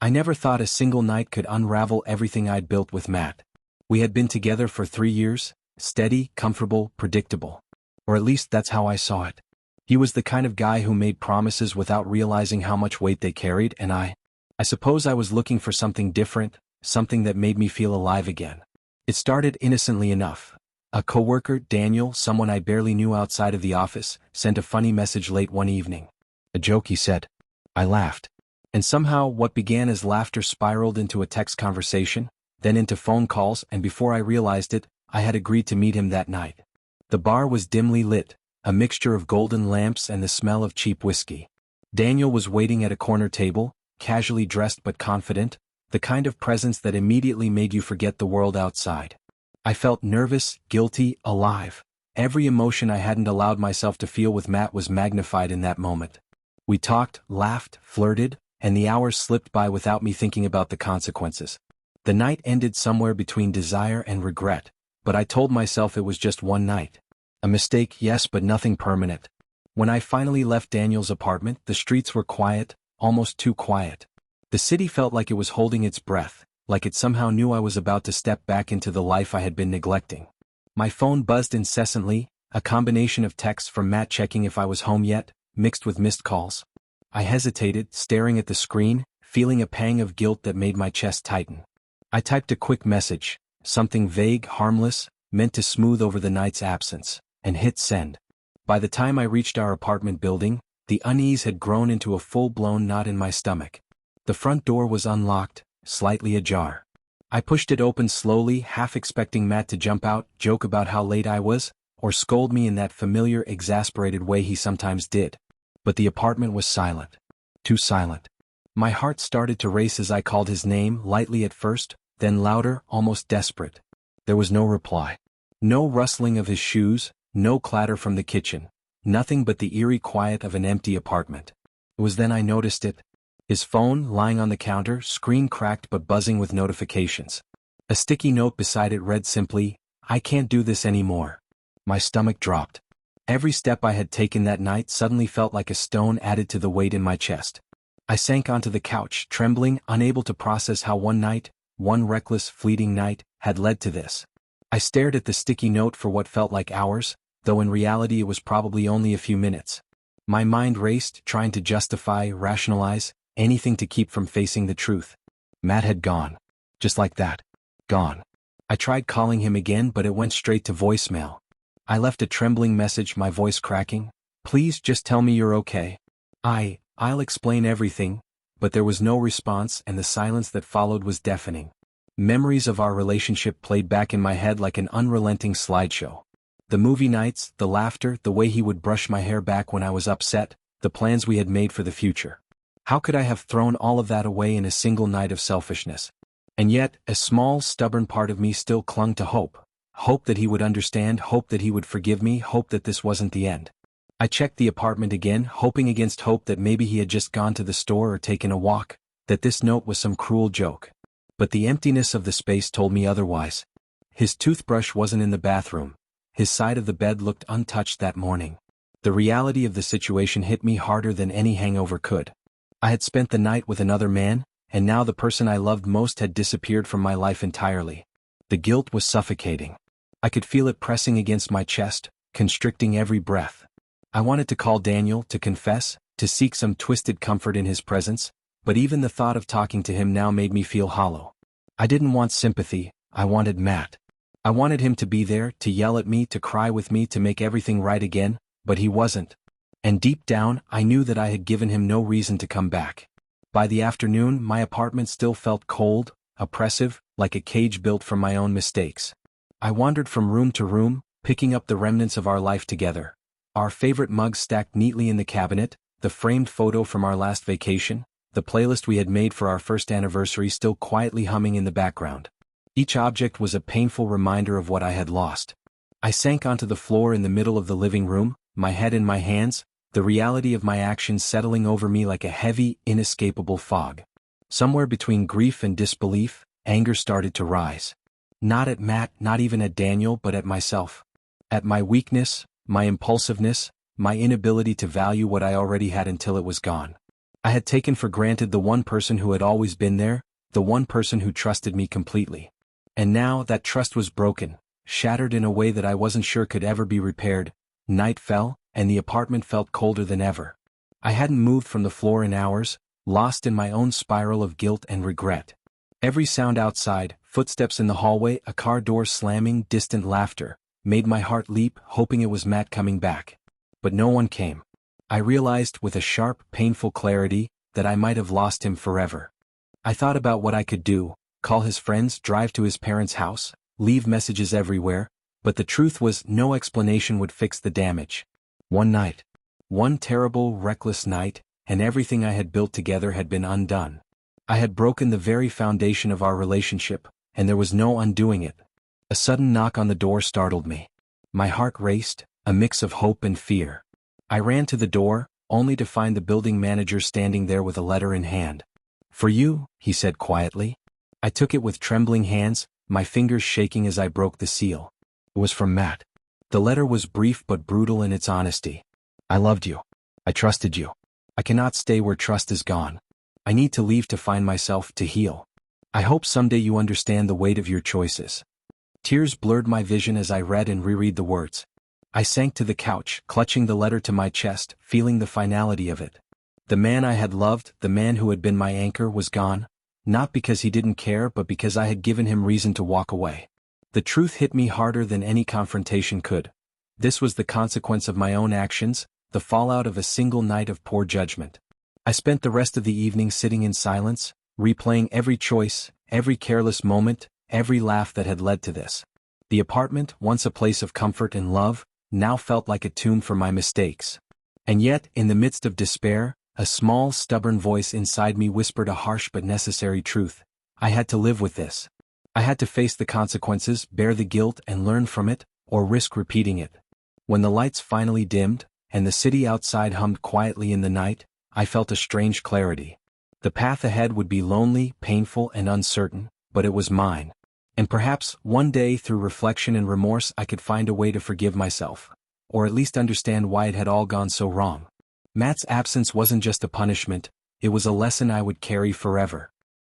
I never thought a single night could unravel everything I'd built with Matt. We had been together for 3 years, steady, comfortable, predictable. Or at least that's how I saw it. He was the kind of guy who made promises without realizing how much weight they carried, and I suppose I was looking for something different, something that made me feel alive again. It started innocently enough. A coworker, Daniel, someone I barely knew outside of the office, sent a funny message late one evening. A joke, he said. I laughed. And somehow what began as laughter spiraled into a text conversation, then into phone calls, and before I realized it, I had agreed to meet him that night. The bar was dimly lit, a mixture of golden lamps and the smell of cheap whiskey. Daniel was waiting at a corner table, casually dressed but confident, the kind of presence that immediately made you forget the world outside. I felt nervous, guilty, alive. Every emotion I hadn't allowed myself to feel with Matt was magnified in that moment. We talked, laughed, flirted, and the hours slipped by without me thinking about the consequences. The night ended somewhere between desire and regret, but I told myself it was just one night. A mistake, yes, but nothing permanent. When I finally left Daniel's apartment, the streets were quiet, almost too quiet. The city felt like it was holding its breath, like it somehow knew I was about to step back into the life I had been neglecting. My phone buzzed incessantly, a combination of texts from Matt checking if I was home yet, mixed with missed calls. I hesitated, staring at the screen, feeling a pang of guilt that made my chest tighten. I typed a quick message, something vague, harmless, meant to smooth over the night's absence, and hit send. By the time I reached our apartment building, the unease had grown into a full-blown knot in my stomach. The front door was unlocked, slightly ajar. I pushed it open slowly, half expecting Matt to jump out, joke about how late I was, or scold me in that familiar, exasperated way he sometimes did. But the apartment was silent. Too silent. My heart started to race as I called his name, lightly at first, then louder, almost desperate. There was no reply. No rustling of his shoes, no clatter from the kitchen. Nothing but the eerie quiet of an empty apartment. It was then I noticed it. His phone, lying on the counter, screen cracked but buzzing with notifications. A sticky note beside it read simply, "I can't do this anymore." My stomach dropped. Every step I had taken that night suddenly felt like a stone added to the weight in my chest. I sank onto the couch, trembling, unable to process how one night, one reckless, fleeting night, had led to this. I stared at the sticky note for what felt like hours, though in reality it was probably only a few minutes. My mind raced, trying to justify, rationalize, anything to keep from facing the truth. Matt had gone. Just like that. Gone. I tried calling him again, but it went straight to voicemail. I left a trembling message, my voice cracking. "Please just tell me you're okay. I'll explain everything," but there was no response, and the silence that followed was deafening. Memories of our relationship played back in my head like an unrelenting slideshow. The movie nights, the laughter, the way he would brush my hair back when I was upset, the plans we had made for the future. How could I have thrown all of that away in a single night of selfishness? And yet, a small, stubborn part of me still clung to hope. Hope that he would understand, hope that he would forgive me, hope that this wasn't the end. I checked the apartment again, hoping against hope that maybe he had just gone to the store or taken a walk, that this note was some cruel joke. But the emptiness of the space told me otherwise. His toothbrush wasn't in the bathroom. His side of the bed looked untouched that morning. The reality of the situation hit me harder than any hangover could. I had spent the night with another man, and now the person I loved most had disappeared from my life entirely. The guilt was suffocating. I could feel it pressing against my chest, constricting every breath. I wanted to call Daniel, to confess, to seek some twisted comfort in his presence, but even the thought of talking to him now made me feel hollow. I didn't want sympathy, I wanted Matt. I wanted him to be there, to yell at me, to cry with me, to make everything right again, but he wasn't. And deep down, I knew that I had given him no reason to come back. By the afternoon, my apartment still felt cold, oppressive, like a cage built from my own mistakes. I wandered from room to room, picking up the remnants of our life together. Our favorite mugs stacked neatly in the cabinet, the framed photo from our last vacation, the playlist we had made for our first anniversary still quietly humming in the background. Each object was a painful reminder of what I had lost. I sank onto the floor in the middle of the living room, my head in my hands, the reality of my actions settling over me like a heavy, inescapable fog. Somewhere between grief and disbelief, anger started to rise. Not at Matt, not even at Daniel, but at myself. At my weakness, my impulsiveness, my inability to value what I already had until it was gone. I had taken for granted the one person who had always been there, the one person who trusted me completely. And now that trust was broken, shattered in a way that I wasn't sure could ever be repaired. Night fell, and the apartment felt colder than ever. I hadn't moved from the floor in hours, lost in my own spiral of guilt and regret. Every sound outside, footsteps in the hallway, a car door slamming, distant laughter, made my heart leap, hoping it was Matt coming back. But no one came. I realized with a sharp, painful clarity that I might have lost him forever. I thought about what I could do: call his friends, drive to his parents' house, leave messages everywhere, but the truth was no explanation would fix the damage. One night. One terrible, reckless night, and everything I had built together had been undone. I had broken the very foundation of our relationship, and there was no undoing it. A sudden knock on the door startled me. My heart raced, a mix of hope and fear. I ran to the door, only to find the building manager standing there with a letter in hand. "For you," he said quietly. I took it with trembling hands, my fingers shaking as I broke the seal. It was from Matt. The letter was brief but brutal in its honesty. "I loved you. I trusted you. I cannot stay where trust is gone. I need to leave to find myself, to heal. I hope someday you understand the weight of your choices." Tears blurred my vision as I read and reread the words. I sank to the couch, clutching the letter to my chest, feeling the finality of it. The man I had loved, the man who had been my anchor, was gone, not because he didn't care but because I had given him reason to walk away. The truth hit me harder than any confrontation could. This was the consequence of my own actions, the fallout of a single night of poor judgment. I spent the rest of the evening sitting in silence, replaying every choice, every careless moment, every laugh that had led to this. The apartment, once a place of comfort and love, now felt like a tomb for my mistakes. And yet, in the midst of despair, a small, stubborn voice inside me whispered a harsh but necessary truth. I had to live with this. I had to face the consequences, bear the guilt, and learn from it, or risk repeating it. When the lights finally dimmed, and the city outside hummed quietly in the night, I felt a strange clarity. The path ahead would be lonely, painful, and uncertain, but it was mine. And perhaps, one day through reflection and remorse I could find a way to forgive myself. Or at least understand why it had all gone so wrong. Matt's absence wasn't just a punishment, it was a lesson I would carry forever.